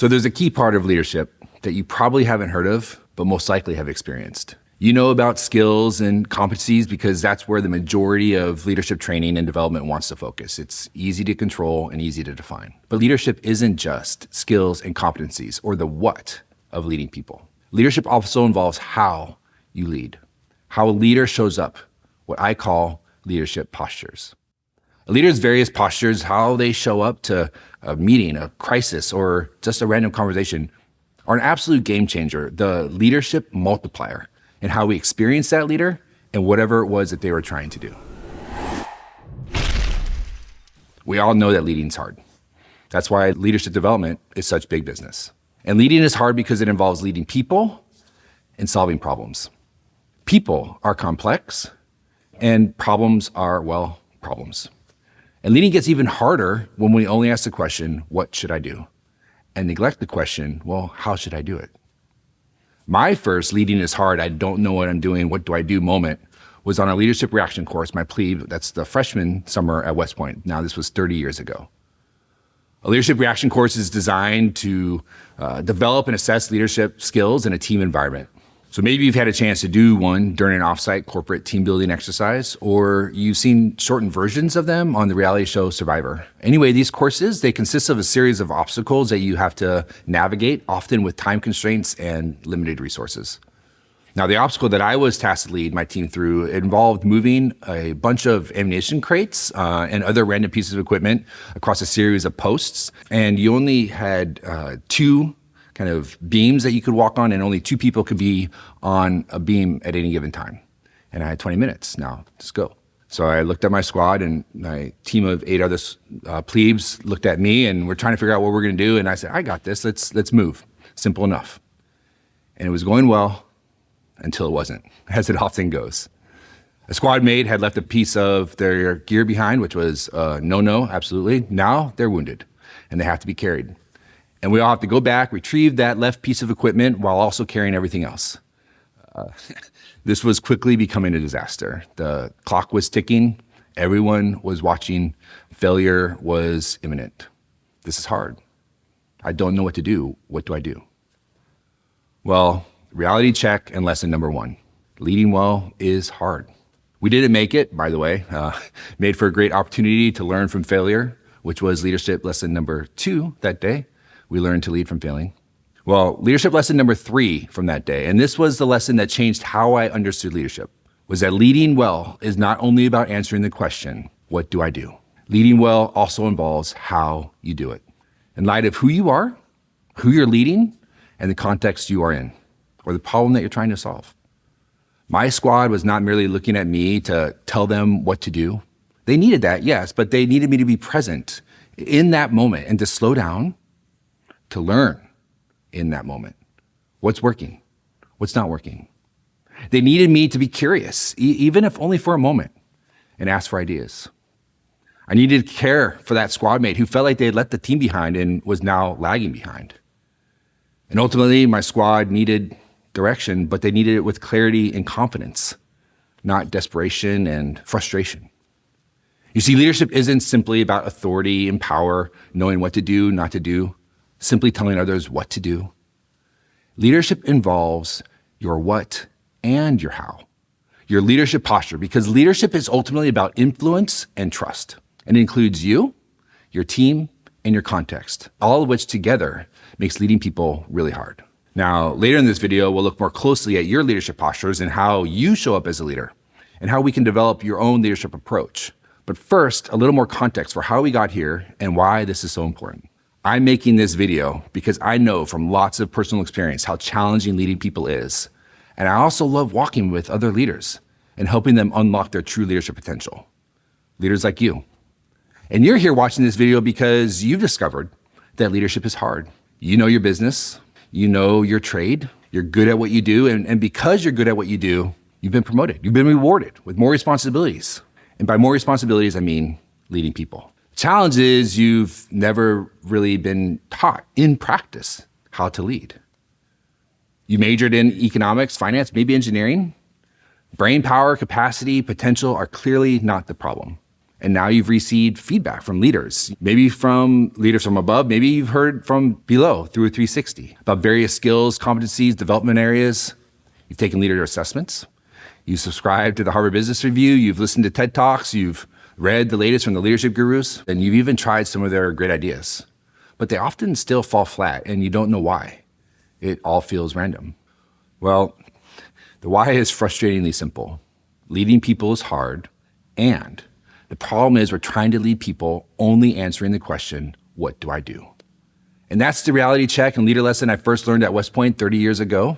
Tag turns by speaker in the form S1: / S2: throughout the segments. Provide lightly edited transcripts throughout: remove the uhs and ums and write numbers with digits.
S1: So there's a key part of leadership that you probably haven't heard of, but most likely have experienced. You know about skills and competencies because that's where the majority of leadership training and development wants to focus. It's easy to control and easy to define. But leadership isn't just skills and competencies or the what of leading people. Leadership also involves how you lead, how a leader shows up, what I call leadership postures. A leader's various postures, how they show up to a meeting, a crisis, or just a random conversation are an absolute game changer, the leadership multiplier, and how we experience that leader and whatever it was that they were trying to do. We all know that leading is hard. That's why leadership development is such big business. And leading is hard because it involves leading people and solving problems. People are complex and problems are, well, problems. And leading gets even harder when we only ask the question, what should I do? And neglect the question, well, how should I do it? My first leading is hard, I don't know what I'm doing, what do I do moment was on a leadership reaction course, my plebe, that's the freshman summer at West Point. Now this was 30 years ago. A leadership reaction course is designed to develop and assess leadership skills in a team environment. So maybe you've had a chance to do one during an offsite corporate team building exercise, or you've seen shortened versions of them on the reality show Survivor. Anyway, these courses, they consist of a series of obstacles that you have to navigate, often with time constraints and limited resources. Now, the obstacle that I was tasked to lead my team through involved moving a bunch of ammunition crates and other random pieces of equipment across a series of posts. And you only had two kind of beams that you could walk on, and only two people could be on a beam at any given time. And I had 20 minutes. Now, let's go. So I looked at my squad, and my team of 8 other plebes looked at me, and we're trying to figure out what we're going to do. And I said, I got this. Let's move. Simple enough. And it was going well until it wasn't, as it often goes. A squad mate had left a piece of their gear behind, which was no, absolutely. Now they're wounded, and they have to be carried. And we all have to go back, retrieve that left piece of equipment while also carrying everything else. This was quickly becoming a disaster. The clock was ticking. Everyone was watching. Failure was imminent. This is hard. I don't know what to do. What do I do? Well, reality check and lesson number 1. Leading well is hard. We didn't make it, by the way. Made for a great opportunity to learn from failure, which was leadership lesson number 2 that day. We learned to lead from failing. Well, leadership lesson number 3 from that day, and this was the lesson that changed how I understood leadership, was that leading well is not only about answering the question, what do I do? Leading well also involves how you do it. In light of who you are, who you're leading, and the context you are in, or the problem that you're trying to solve. My squad was not merely looking at me to tell them what to do. They needed that, yes, but they needed me to be present in that moment and to slow down, to learn in that moment. What's working? What's not working? They needed me to be curious, even if only for a moment, and ask for ideas. I needed to care for that squad mate who felt like they had left the team behind and was now lagging behind. And ultimately, my squad needed direction, but they needed it with clarity and confidence, not desperation and frustration. You see, leadership isn't simply about authority and power, knowing what to do, not to do, simply telling others what to do. Leadership involves your what and your how, your leadership posture, because leadership is ultimately about influence and trust. And it includes you, your team, and your context, all of which together makes leading people really hard. Now, later in this video, we'll look more closely at your leadership postures and how you show up as a leader and how we can develop your own leadership approach. But first, a little more context for how we got here and why this is so important. I'm making this video because I know from lots of personal experience how challenging leading people is. And I also love walking with other leaders and helping them unlock their true leadership potential. Leaders like you. And you're here watching this video because you've discovered that leadership is hard. You know your business, you know your trade, you're good at what you do, and because you're good at what you do, you've been promoted, you've been rewarded with more responsibilities. And by more responsibilities, I mean leading people. Challenge is you've never really been taught in practice how to lead. You majored in economics, finance, maybe engineering. Brain power, capacity, potential are clearly not the problem. And now you've received feedback from leaders, maybe from leaders from above, maybe you've heard from below through a 360 about various skills, competencies, development areas. You've taken leader assessments. You subscribed to the Harvard Business Review. You've listened to TED Talks. You've read the latest from the leadership gurus. And you've even tried some of their great ideas. But they often still fall flat, and you don't know why. It all feels random. Well, the why is frustratingly simple. Leading people is hard, and the problem is we're trying to lead people only answering the question, what do I do? And that's the reality check and leader lesson I first learned at West Point 30 years ago.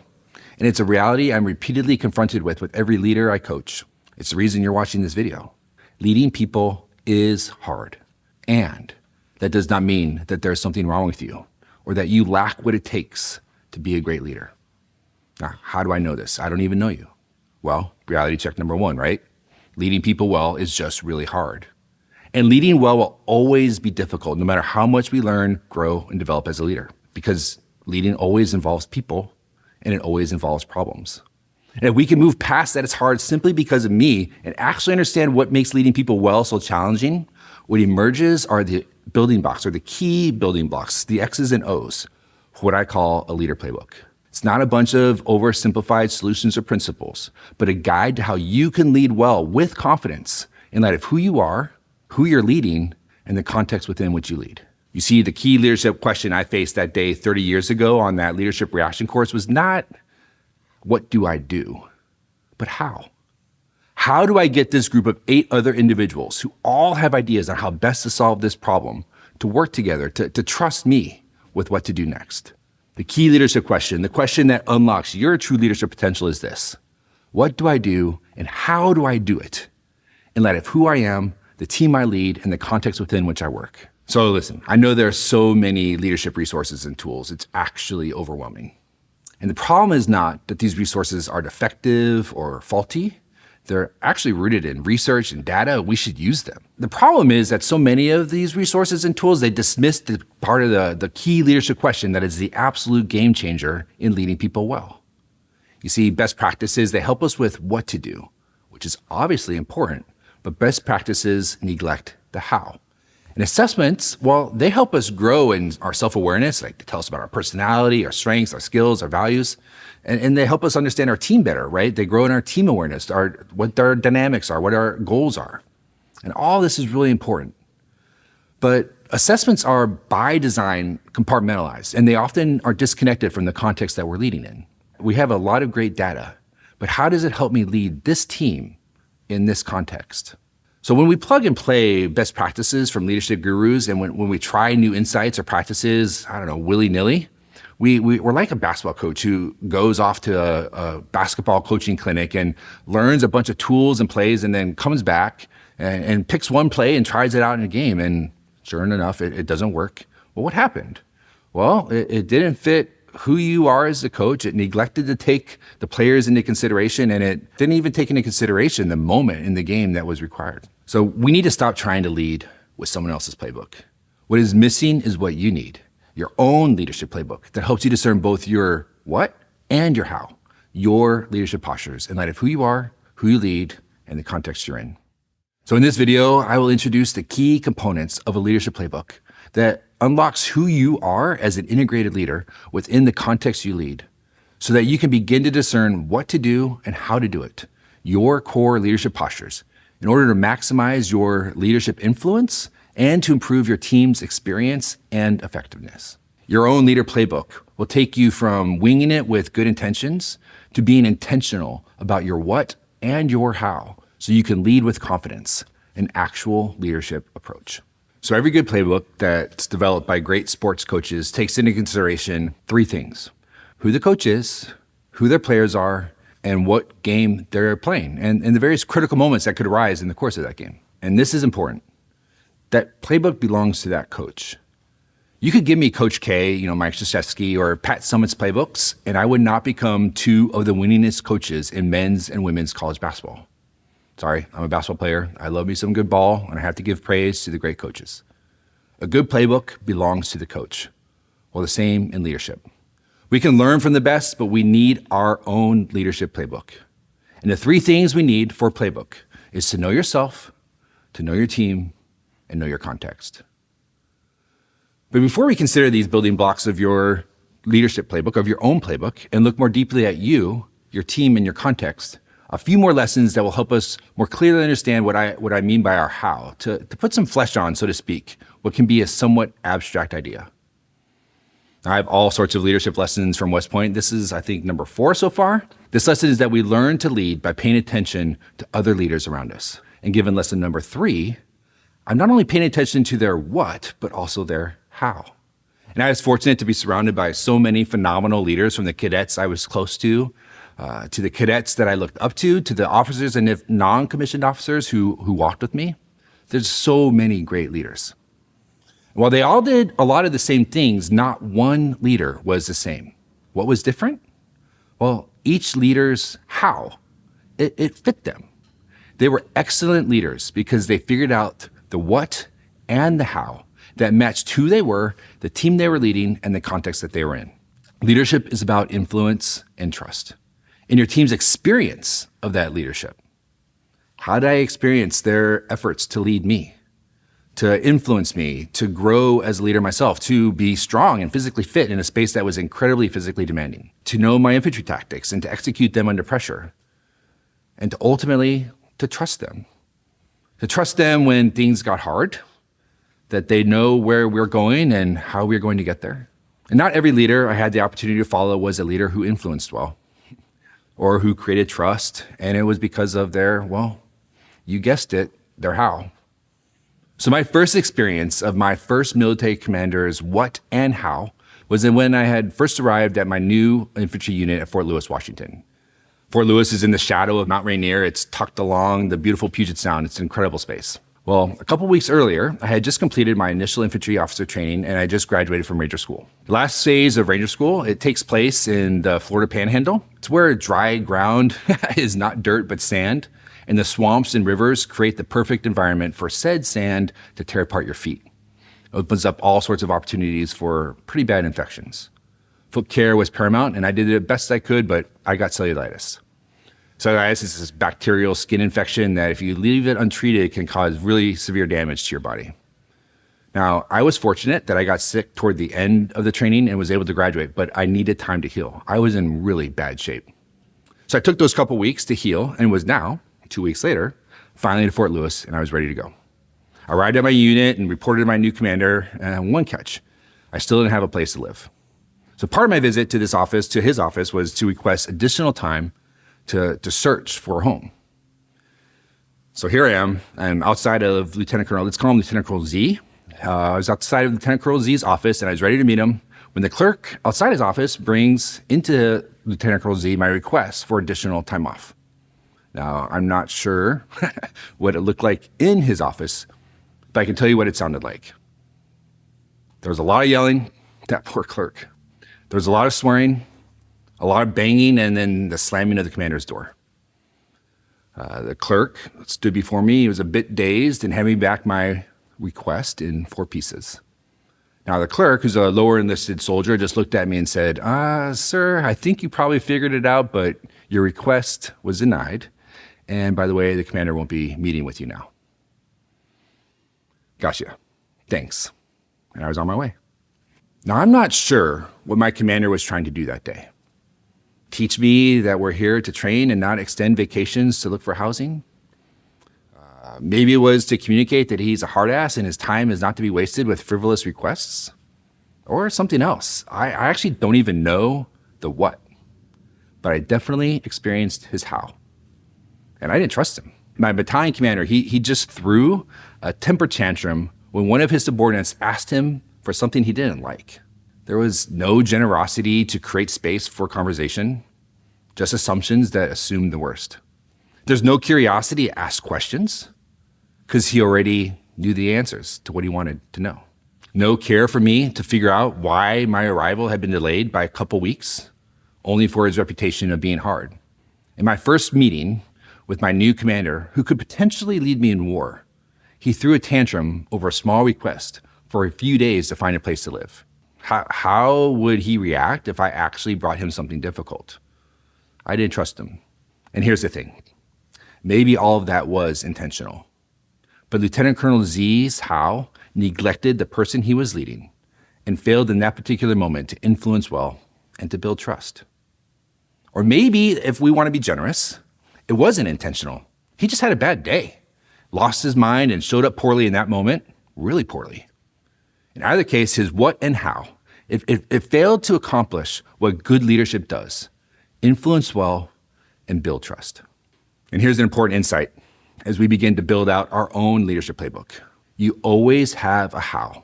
S1: And it's a reality I'm repeatedly confronted with every leader I coach. It's the reason you're watching this video. Leading people is hard. And that does not mean that there's something wrong with you or that you lack what it takes to be a great leader. Now, how do I know this? I don't even know you. Well, reality check number one, right? Leading people well is just really hard. And leading well will always be difficult, no matter how much we learn, grow, and develop as a leader. Because leading always involves people, and it always involves problems. And if we can move past that it's hard simply because of me and actually understand what makes leading people well so challenging, what emerges are the building blocks, or the key building blocks, the X's and O's, for what I call a leader playbook. It's not a bunch of oversimplified solutions or principles, but a guide to how you can lead well with confidence in light of who you are, who you're leading, and the context within which you lead. You see, the key leadership question I faced that day 30 years ago on that leadership reaction course was not, what do I do? But how? How do I get this group of 8 other individuals who all have ideas on how best to solve this problem to work together, to trust me with what to do next? The key leadership question, the question that unlocks your true leadership potential is this: what do I do and how do I do it in light of who I am, the team I lead, and the context within which I work? So listen, I know there are so many leadership resources and tools. It's actually overwhelming. And the problem is not that these resources are defective or faulty. They're actually rooted in research and data. We should use them. The problem is that so many of these resources and tools, they dismiss the part of the key leadership question that is the absolute game changer in leading people well. You see, best practices, they help us with what to do, which is obviously important, but best practices neglect the how. And assessments, well, they help us grow in our self-awareness, like they tell us about our personality, our strengths, our skills, our values, and they help us understand our team better, right? They grow in our team awareness, what our dynamics are, what our goals are. And all this is really important. But assessments are by design compartmentalized, and they often are disconnected from the context that we're leading in. We have a lot of great data, but how does it help me lead this team in this context? So when we plug and play best practices from leadership gurus, and when we try new insights or practices, willy-nilly, we're like a basketball coach who goes off to a basketball coaching clinic and learns a bunch of tools and plays and then comes back and picks one play and tries it out in a game. And sure enough, it doesn't work. Well, what happened? Well, it didn't fit who you are as a coach. It neglected to take the players into consideration, and it didn't even take into consideration the moment in the game that was required. So we need to stop trying to lead with someone else's playbook. What is missing is what you need, your own leadership playbook that helps you discern both your what and your how, your leadership postures in light of who you are, who you lead, and the context you're in. So in this video, I will introduce the key components of a leadership playbook that unlocks who you are as an integrated leader within the context you lead, so that you can begin to discern what to do and how to do it, your core leadership postures, in order to maximize your leadership influence and to improve your team's experience and effectiveness. Your own leader playbook will take you from winging it with good intentions to being intentional about your what and your how, so you can lead with confidence, an actual leadership approach. So every good playbook that's developed by great sports coaches takes into consideration 3 things: who the coach is, who their players are, and what game they're playing, and the various critical moments that could arise in the course of that game. And this is important. That playbook belongs to that coach. You could give me Coach K, Mike Krzyzewski, or Pat Summitt's playbooks, and I would not become 2 of the winningest coaches in men's and women's college basketball. Sorry, I'm a basketball player. I love me some good ball, and I have to give praise to the great coaches. A good playbook belongs to the coach. Well, the same in leadership. We can learn from the best, but we need our own leadership playbook. And the 3 things we need for a playbook is to know yourself, to know your team, and know your context. But before we consider these building blocks of your leadership playbook, of your own playbook, and look more deeply at you, your team, and your context, a few more lessons that will help us more clearly understand what I mean by our how, to put some flesh on, so to speak, what can be a somewhat abstract idea. I have all sorts of leadership lessons from West Point. This is, I think, number 4 so far. This lesson is that we learn to lead by paying attention to other leaders around us. And given lesson number 3, I'm not only paying attention to their what, but also their how. And I was fortunate to be surrounded by so many phenomenal leaders, from the cadets I was close to the cadets that I looked up to the officers and non-commissioned officers who walked with me. There's so many great leaders. While they all did a lot of the same things, not one leader was the same. What was different? Well, each leader's how, it fit them. They were excellent leaders because they figured out the what and the how that matched who they were, the team they were leading, and the context that they were in. Leadership is about influence and trust. In your team's experience of that leadership, how did I experience their efforts to lead me, to influence me, to grow as a leader myself, to be strong and physically fit in a space that was incredibly physically demanding, to know my infantry tactics and to execute them under pressure, and to ultimately to trust them when things got hard, that they know where we're going and how we're going to get there. And not every leader I had the opportunity to follow was a leader who influenced well or who created trust, and it was because of their, well, you guessed it, their how. So my first experience of my first military commander's what and how was when I had first arrived at my new infantry unit at Fort Lewis, Washington. Fort Lewis is in the shadow of Mount Rainier. It's tucked along the beautiful Puget Sound. It's an incredible space. Well, a couple weeks earlier, I had just completed my initial infantry officer training, and I just graduated from Ranger School. The last phase of Ranger School, it takes place in the Florida Panhandle. It's where dry ground is not dirt but sand, and the swamps and rivers create the perfect environment for said sand to tear apart your feet. It opens up all sorts of opportunities for pretty bad infections. Foot care was paramount, and I did the best I could, but I got cellulitis. Cellulitis is this bacterial skin infection that if you leave it untreated can cause really severe damage to your body. Now, I was fortunate that I got sick toward the end of the training and was able to graduate, but I needed time to heal. I was in really bad shape. So I took those couple weeks to heal and was now, 2 weeks later, finally at Fort Lewis, and I was ready to go. I arrived at my unit and reported to my new commander, and one catch, I still didn't have a place to live. So part of my visit to his office, was to request additional time to search for a home. So here I am. I'm outside of Lieutenant Colonel, let's call him Lieutenant Colonel Z. I was outside of Lieutenant Colonel Z's office, and I was ready to meet him when the clerk outside his office brings into Lieutenant Colonel Z my request for additional time off. Now, I'm not sure what it looked like in his office, but I can tell you what it sounded like. There was a lot of yelling, that poor clerk. There was a lot of swearing, a lot of banging, and then the slamming of the commander's door. The clerk stood before me. He was a bit dazed and handed me back my request in 4 pieces. Now, the clerk, who's a lower enlisted soldier, just looked at me and said, sir, I think you probably figured it out, but your request was denied. And by the way, the commander won't be meeting with you now. Gotcha. Thanks. And I was on my way. Now, I'm not sure what my commander was trying to do that day. Teach me that we're here to train and not extend vacations to look for housing. Maybe it was to communicate that he's a hard ass and his time is not to be wasted with frivolous requests. Or something else. I actually don't even know the what. But I definitely experienced his how. And I didn't trust him. My battalion commander, he just threw a temper tantrum when one of his subordinates asked him for something he didn't like. There was no generosity to create space for conversation, just assumptions that assumed the worst. There's no curiosity to ask questions, because he already knew the answers to what he wanted to know. No care for me to figure out why my arrival had been delayed by a couple weeks, only for his reputation of being hard. In my first meeting with my new commander, who could potentially lead me in war, he threw a tantrum over a small request for a few days to find a place to live. How would he react if I actually brought him something difficult? I didn't trust him. And here's the thing. Maybe all of that was intentional. But Lieutenant Colonel Z's how neglected the person he was leading and failed in that particular moment to influence well and to build trust. Or maybe, if we want to be generous, it wasn't intentional. He just had a bad day, lost his mind, and showed up poorly in that moment, really poorly. In either case, his what and how, it failed to accomplish what good leadership does: influence well and build trust. And here's an important insight as we begin to build out our own leadership playbook. You always have a how,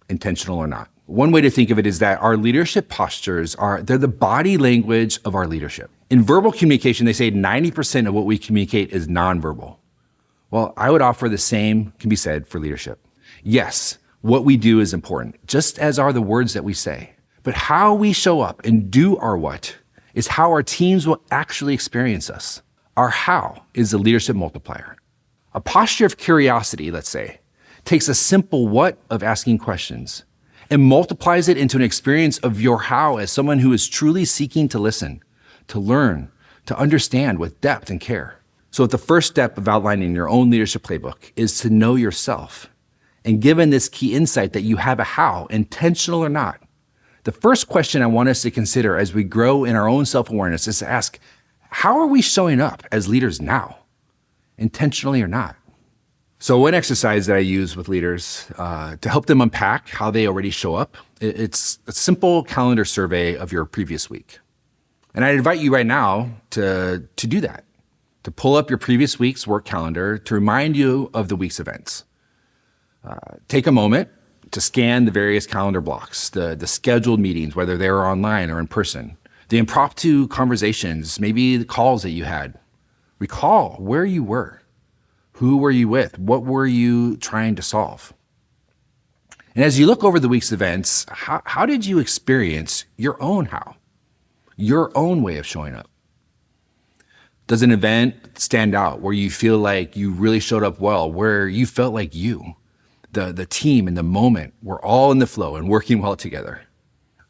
S1: intentional or not. One way to think of it is that our leadership postures they're the body language of our leadership. In verbal communication, they say 90% of what we communicate is nonverbal. Well, I would offer the same can be said for leadership. Yes, what we do is important, just as are the words that we say. But how we show up and do our what is how our teams will actually experience us. Our how is the leadership multiplier. A posture of curiosity, let's say, takes a simple what of asking questions and multiplies it into an experience of your how as someone who is truly seeking to listen, to learn, to understand with depth and care. So the first step of outlining your own leadership playbook is to know yourself. And given this key insight that you have a how, intentional or not, the first question I want us to consider as we grow in our own self-awareness is to ask, how are we showing up as leaders now, intentionally or not? So one exercise that I use with leaders to help them unpack how they already show up, it's a simple calendar survey of your previous week. And I invite you right now to do that, to pull up your previous week's work calendar to remind you of the week's events. Take a moment to scan the various calendar blocks, the scheduled meetings, whether they were online or in person, the impromptu conversations, maybe the calls that you had. Recall where you were. Who were you with? What were you trying to solve? And as you look over the week's events, how did you experience your own how? Your own way of showing up? Does an event stand out where you feel like you really showed up well, where you felt like the team and the moment were all in the flow and working well together?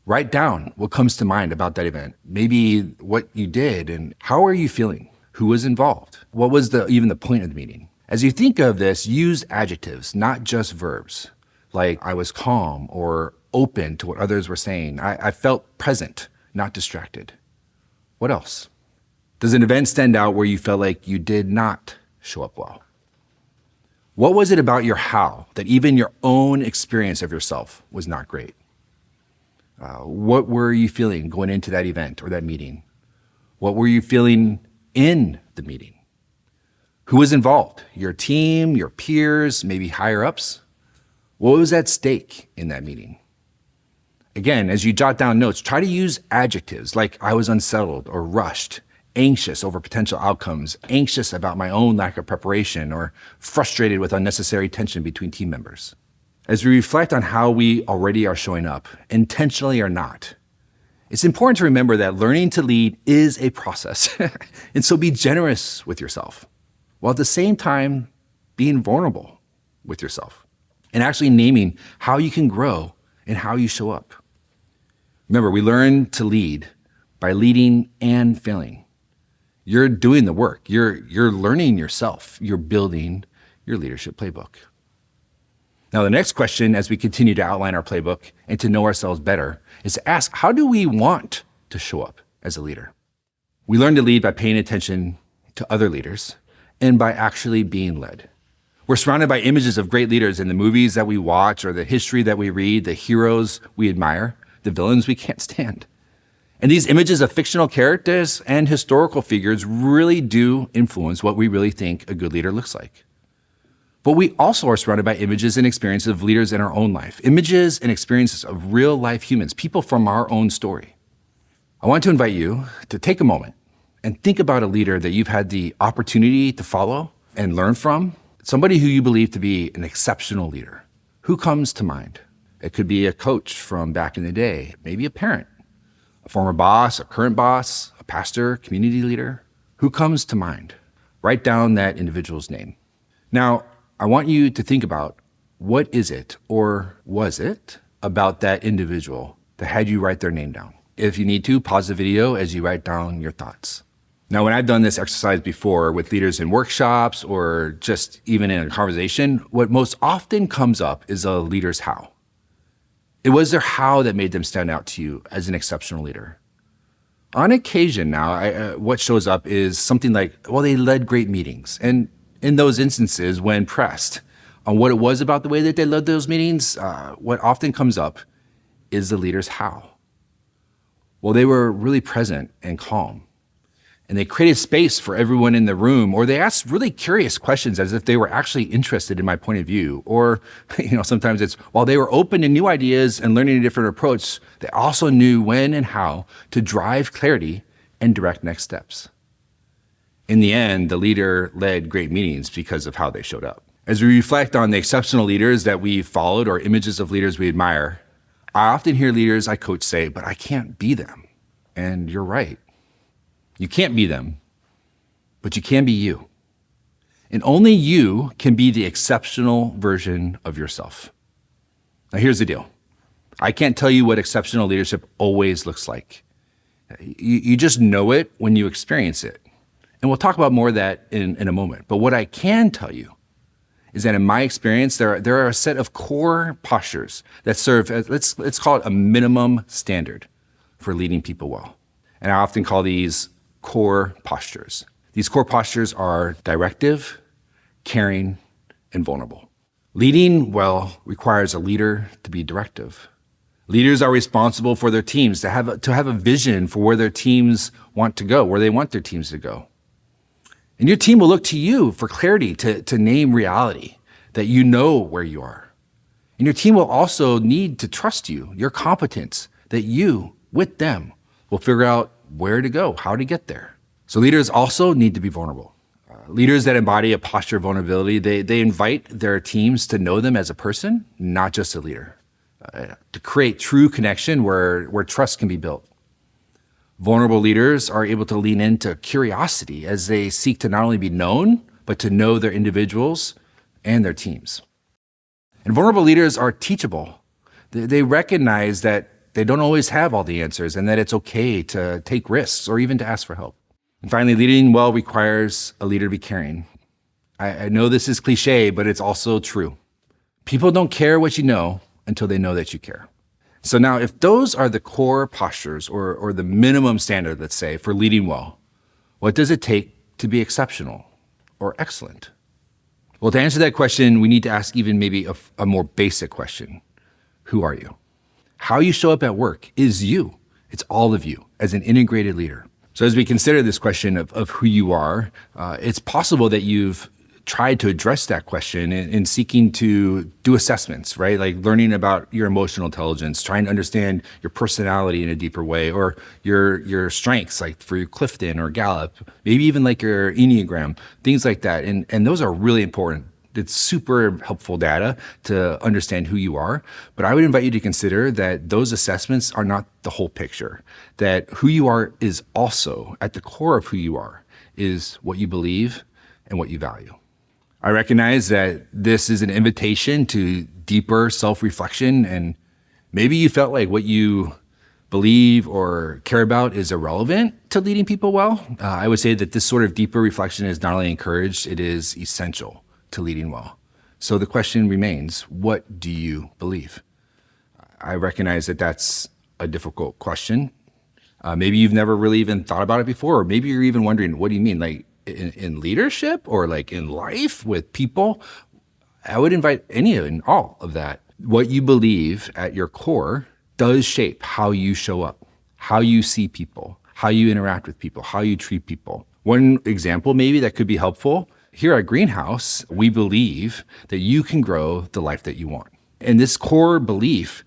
S1: Write down what comes to mind about that event, maybe what you did and how are you feeling? Who was involved? What was even the point of the meeting? As you think of this, use adjectives, not just verbs, like I was calm or open to what others were saying. I felt present, not distracted. What else? Does an event stand out where you felt like you did not show up well? What was it about your how that even your own experience of yourself was not great? What were you feeling going into that event or that meeting? What were you feeling in the meeting? Who was involved? Your team, your peers, maybe higher ups? What was at stake in that meeting? Again, as you jot down notes, try to use adjectives like I was unsettled or rushed, anxious over potential outcomes, anxious about my own lack of preparation, or frustrated with unnecessary tension between team members. As we reflect on how we already are showing up, intentionally or not, it's important to remember that learning to lead is a process. And so be generous with yourself, while at the same time being vulnerable with yourself and actually naming how you can grow and how you show up. Remember, we learn to lead by leading and failing. You're doing the work. You're learning yourself. You're building your leadership playbook. Now, the next question as we continue to outline our playbook and to know ourselves better is to ask, how do we want to show up as a leader? We learn to lead by paying attention to other leaders and by actually being led. We're surrounded by images of great leaders in the movies that we watch or the history that we read, the heroes we admire, the villains we can't stand. And these images of fictional characters and historical figures really do influence what we really think a good leader looks like. But we also are surrounded by images and experiences of leaders in our own life, images and experiences of real life humans, people from our own story. I want to invite you to take a moment and think about a leader that you've had the opportunity to follow and learn from, somebody who you believe to be an exceptional leader. Who comes to mind? It could be a coach from back in the day, maybe a parent, a former boss, a current boss, a pastor, community leader. Who comes to mind? Write down that individual's name. Now, I want you to think about what is it or was it about that individual that had you write their name down? If you need to, pause the video as you write down your thoughts. Now, when I've done this exercise before with leaders in workshops or just even in a conversation, what most often comes up is a leader's how. It was their how that made them stand out to you as an exceptional leader. On occasion now, what shows up is something like, well, they led great meetings. And in those instances, when pressed on what it was about the way that they led those meetings, what often comes up is the leader's how. Well, they were really present and calm. And they created space for everyone in the room, or they asked really curious questions as if they were actually interested in my point of view. Or, sometimes it's while they were open to new ideas and learning a different approach, they also knew when and how to drive clarity and direct next steps. In the end, the leader led great meetings because of how they showed up. As we reflect on the exceptional leaders that we've followed or images of leaders we admire, I often hear leaders I coach say, but I can't be them. And you're right. You can't be them, but you can be you. And only you can be the exceptional version of yourself. Now, here's the deal. I can't tell you what exceptional leadership always looks like. You just know it when you experience it. And we'll talk about more of that in a moment. But what I can tell you is that in my experience, there are a set of core postures that serve as, let's call it a minimum standard for leading people well. And I often call these core postures. These core postures are directive, caring, and vulnerable. Leading well requires a leader to be directive. Leaders are responsible for their teams, to have a vision for where their teams want to go, where they want their teams to go. And your team will look to you for clarity to name reality, that you know where you are. And your team will also need to trust you, your competence, that you, with them, will figure out where to go, how to get there. So leaders also need to be vulnerable. Leaders that embody a posture of vulnerability, they invite their teams to know them as a person, not just a leader, to create true connection where trust can be built. Vulnerable leaders are able to lean into curiosity as they seek to not only be known, but to know their individuals and their teams. And vulnerable leaders are teachable. They recognize that they don't always have all the answers and that it's okay to take risks or even to ask for help. And finally, leading well requires a leader to be caring. I know this is cliche, but it's also true. People don't care what you know until they know that you care. So now, if those are the core postures or the minimum standard, let's say, for leading well, what does it take to be exceptional or excellent? Well, to answer that question, we need to ask even maybe a more basic question. Who are you? How you show up at work is you. It's all of you as an integrated leader. So as we consider this question of who you are, it's possible that you've tried to address that question in seeking to do assessments, right? Like learning about your emotional intelligence, trying to understand your personality in a deeper way, or your strengths, like for your Clifton or Gallup, maybe even like your Enneagram, things like that. And those are really important. It's super helpful data to understand who you are. But I would invite you to consider that those assessments are not the whole picture, that who you are is also at the core of who you are, is what you believe and what you value. I recognize that this is an invitation to deeper self-reflection, and maybe you felt like what you believe or care about is irrelevant to leading people well. I would say that this sort of deeper reflection is not only encouraged, it is essential to leading well. So the question remains, what do you believe? I recognize that that's a difficult question. Maybe you've never really even thought about it before, or maybe you're even wondering, what do you mean? Like in leadership or like in life with people? I would invite any and all of that. What you believe at your core does shape how you show up, how you see people, how you interact with people, how you treat people. One example maybe that could be helpful, here at Greenhouse, we believe that you can grow the life that you want. And this core belief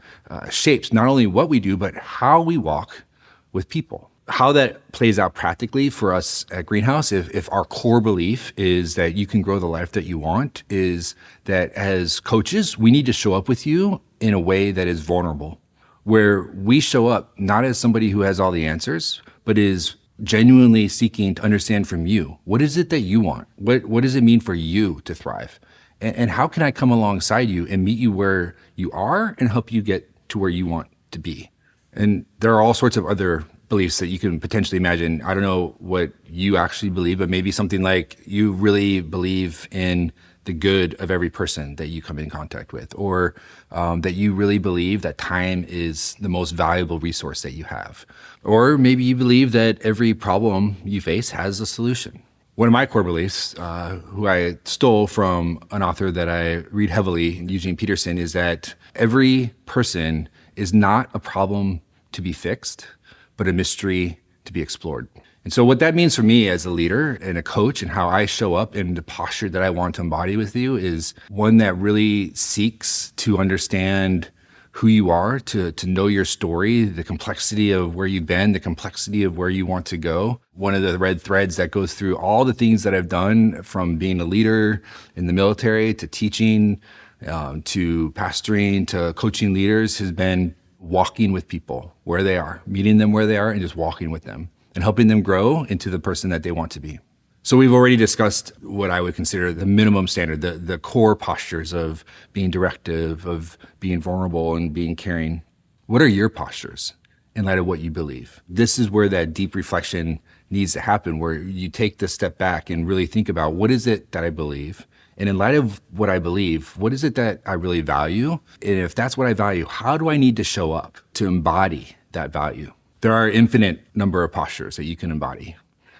S1: shapes not only what we do, but how we walk with people. How that plays out practically for us at Greenhouse, if our core belief is that you can grow the life that you want, is that as coaches, we need to show up with you in a way that is vulnerable, where we show up not as somebody who has all the answers, but is genuinely seeking to understand from you, what is it that you want? What does it mean for you to thrive? And how can I come alongside you and meet you where you are and help you get to where you want to be? And there are all sorts of other beliefs that you can potentially imagine. I don't know what you actually believe, but maybe something like you really believe in the good of every person that you come in contact with, or that you really believe that time is the most valuable resource that you have. Or maybe you believe that every problem you face has a solution. One of my core beliefs, who I stole from an author that I read heavily, Eugene Peterson, is that every person is not a problem to be fixed, but a mystery to be explored. And so what that means for me as a leader and a coach, and how I show up in the posture that I want to embody with you, is one that really seeks to understand who you are, to know your story, the complexity of where you've been, the complexity of where you want to go. One of the red threads that goes through all the things that I've done, from being a leader in the military to teaching, to pastoring, to coaching leaders, has been walking with people where they are, meeting them where they are, and just walking with them and helping them grow into the person that they want to be. So we've already discussed what I would consider the minimum standard, the core postures of being directive, of being vulnerable and being caring. What are your postures in light of what you believe? This is where that deep reflection needs to happen, where you take this step back and really think about, what is it that I believe? And in light of what I believe, what is it that I really value? And if that's what I value, how do I need to show up to embody that value? There are infinite number of postures that you can embody,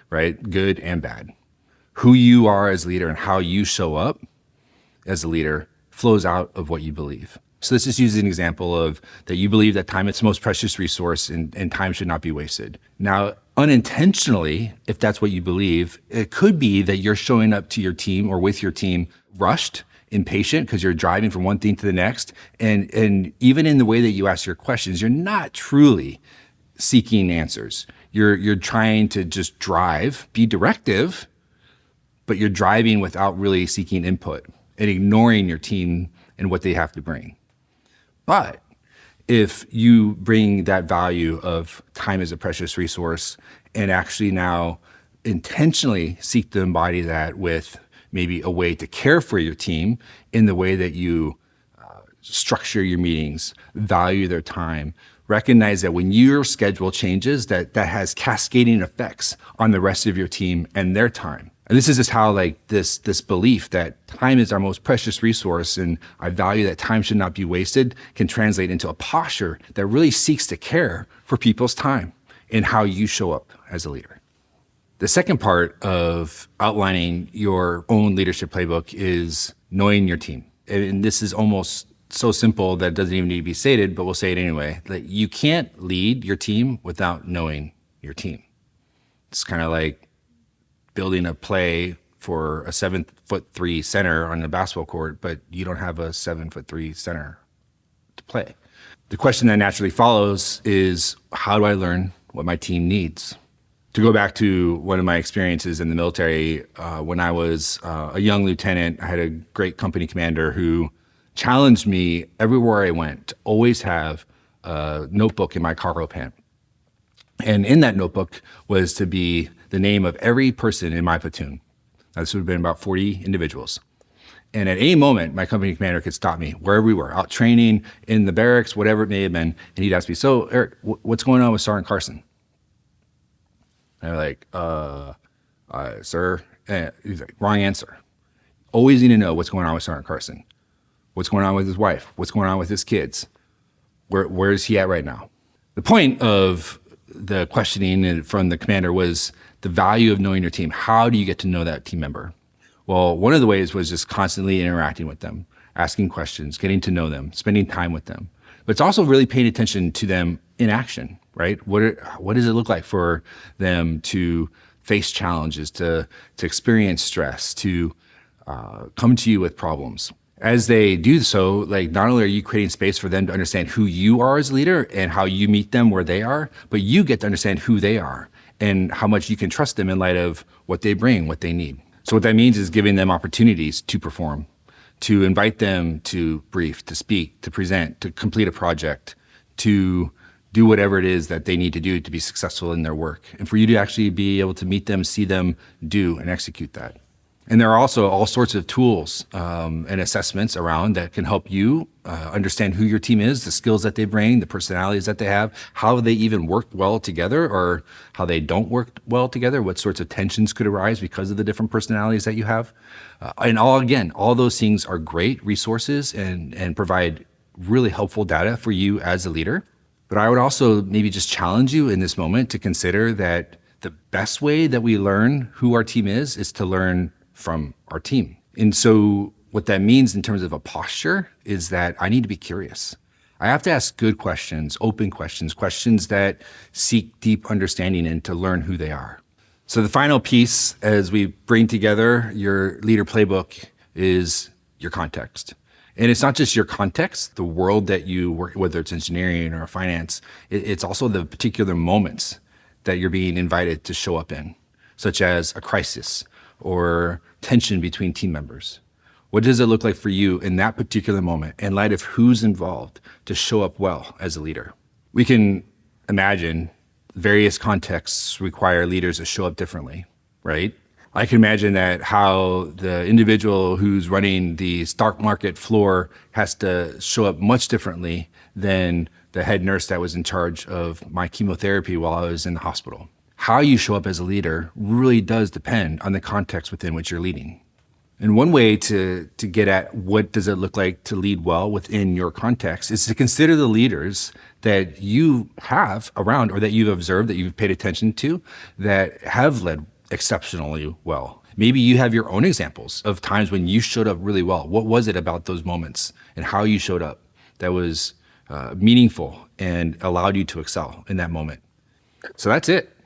S1: right? Good and bad. Who you are as a leader and how you show up as a leader flows out of what you believe. So let's just use an example of that you believe that time is the most precious resource, and time should not be wasted. Now, unintentionally, if that's what you believe, it could be that you're showing up to your team or with your team rushed, impatient, because you're driving from one thing to the next. And even in the way that you ask your questions, you're not truly seeking answers. You're trying to just drive, be directive, but you're driving without really seeking input and ignoring your team and what they have to bring. But if you bring that value of time as a precious resource and actually now intentionally seek to embody that with maybe a way to care for your team in the way that you structure your meetings, value their time, recognize that when your schedule changes, that has cascading effects on the rest of your team and their time. And this is just how this belief that time is our most precious resource and I value that time should not be wasted can translate into a posture that really seeks to care for people's time and how you show up as a leader. The second part of outlining your own leadership playbook is knowing your team. And this is almost so simple that it doesn't even need to be stated, but we'll say it anyway. That you can't lead your team without knowing your team. It's kind of like building a play for a 7'3" center on a basketball court, but you don't have a 7'3" center to play. The question that naturally follows is, how do I learn what my team needs? To go back to one of my experiences in the military, when I was a young lieutenant, I had a great company commander who challenged me everywhere I went to always have a notebook in my cargo pant. And in that notebook was to be the name of every person in my platoon. This would have been about 40 individuals. And at any moment, my company commander could stop me wherever we were, out training, in the barracks, whatever it may have been. And he'd ask me, "So, Erik, what's going on with Sergeant Carson?" And I'm like, sir, and he's like, "Wrong answer. Always need to know what's going on with Sergeant Carson. What's going on with his wife? What's going on with his kids? Where is he at right now?" The point of the questioning from the commander was the value of knowing your team. How do you get to know that team member? Well, one of the ways was just constantly interacting with them, asking questions, getting to know them, spending time with them. But it's also really paying attention to them in action, right? What does it look like for them to face challenges, to experience stress, to come to you with problems? As they do so, not only are you creating space for them to understand who you are as a leader and how you meet them where they are, but you get to understand who they are and how much you can trust them in light of what they bring, what they need. So what that means is giving them opportunities to perform, to invite them to brief, to speak, to present, to complete a project, to do whatever it is that they need to do to be successful in their work. And for you to actually be able to meet them, see them do and execute that. And there are also all sorts of tools and assessments around that can help you understand who your team is, the skills that they bring, the personalities that they have, how they even work well together or how they don't work well together, what sorts of tensions could arise because of the different personalities that you have. And all those things are great resources and provide really helpful data for you as a leader. But I would also maybe just challenge you in this moment to consider that the best way that we learn who our team is to learn from our team. And so what that means in terms of a posture is that I need to be curious. I have to ask good questions, open questions, questions that seek deep understanding and to learn who they are. So the final piece as we bring together your leader playbook is your context. And it's not just your context, the world that you work, whether it's engineering or finance, it's also the particular moments that you're being invited to show up in, such as a crisis or tension between team members. What does it look like for you in that particular moment, in light of who's involved, to show up well as a leader? We can imagine various contexts require leaders to show up differently, right? I can imagine that how the individual who's running the stock market floor has to show up much differently than the head nurse that was in charge of my chemotherapy while I was in the hospital. How you show up as a leader really does depend on the context within which you're leading. And one way to get at what does it look like to lead well within your context is to consider the leaders that you have around or that you've observed, that you've paid attention to, that have led exceptionally well. Maybe you have your own examples of times when you showed up really well. What was it about those moments and how you showed up that was meaningful and allowed you to excel in that moment? So that's it.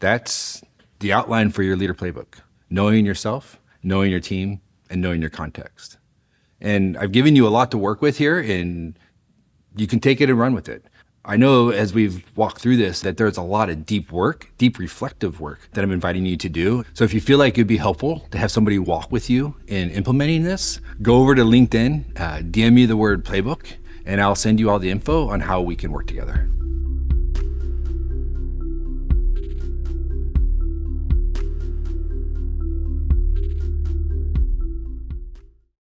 S1: That's the outline for your leader playbook. Knowing yourself, knowing your team, and knowing your context. And I've given you a lot to work with here, and you can take it and run with it. I know as we've walked through this that there's a lot of deep work, deep reflective work that I'm inviting you to do. So if you feel like it'd be helpful to have somebody walk with you in implementing this, go over to LinkedIn, DM me the word playbook, and I'll send you all the info on how we can work together.